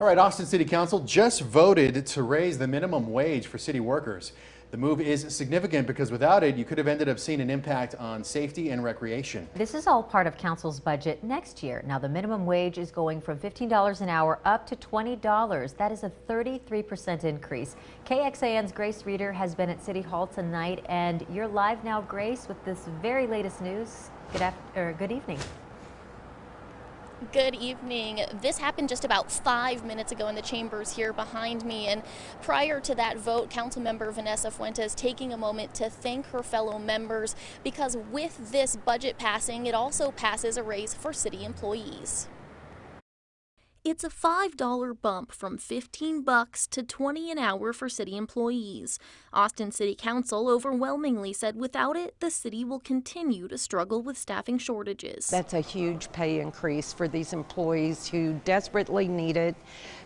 All right, Austin City Council just voted to raise the minimum wage for city workers. The move is significant because without it, you could have ended up seeing an impact on safety and recreation. This is all part of council's budget next year. Now, the minimum wage is going from $15 an hour up to $20. That is a 33% increase. KXAN's Grace Reader has been at City Hall tonight, and you're live now, Grace, with this very latest news. Good evening. Good evening. This happened just about 5 minutes ago in the chambers here behind me, and prior to that vote, Councilmember Vanessa Fuentes taking a moment to thank her fellow members because with this budget passing, it also passes a raise for city employees. It's a $5 bump from $15 to $20 an hour for city employees. Austin City Council overwhelmingly said without it, the city will continue to struggle with staffing shortages. That's a huge pay increase for these employees who desperately need it,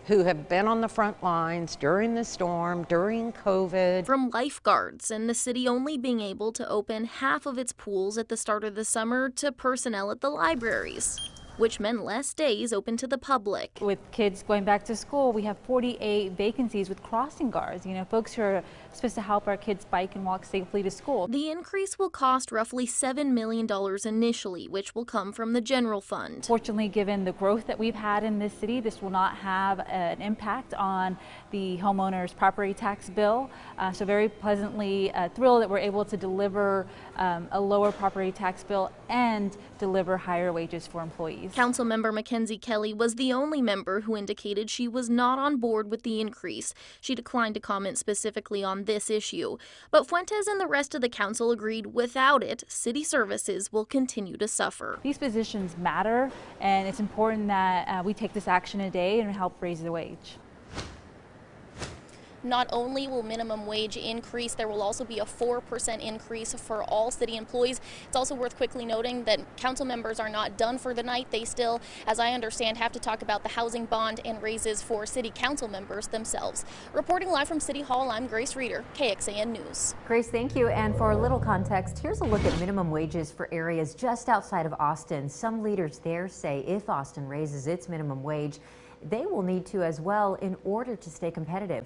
who have been on the front lines during the storm, during COVID. From lifeguards and the city only being able to open half of its pools at the start of the summer to personnel at the libraries, which meant less days open to the public. With kids going back to school, we have 48 vacancies with crossing guards, folks who are supposed to help our kids bike and walk safely to school. The increase will cost roughly $7 million initially, which will come from the general fund. Fortunately, given the growth that we've had in this city, this will not have an impact on the homeowner's property tax bill. So very pleasantly thrilled that we're able to deliver a lower property tax bill and deliver higher wages for employees. Councilmember Mackenzie Kelly was the only member who indicated she was not on board with the increase. She declined to comment specifically on this issue. But Fuentes and the rest of the council agreed without it, city services will continue to suffer. These positions matter, and it's important that we take this action today and help raise the wage. Not only will minimum wage increase, there will also be a 4% increase for all city employees. It's also worth quickly noting that council members are not done for the night. They still, as I understand, have to talk about the housing bond and raises for city council members themselves. Reporting live from City Hall, I'm Grace Reader, KXAN News. Grace, thank you. And for a little context, here's a look at minimum wages for areas just outside of Austin. Some leaders there say if Austin raises its minimum wage, they will need to as well in order to stay competitive.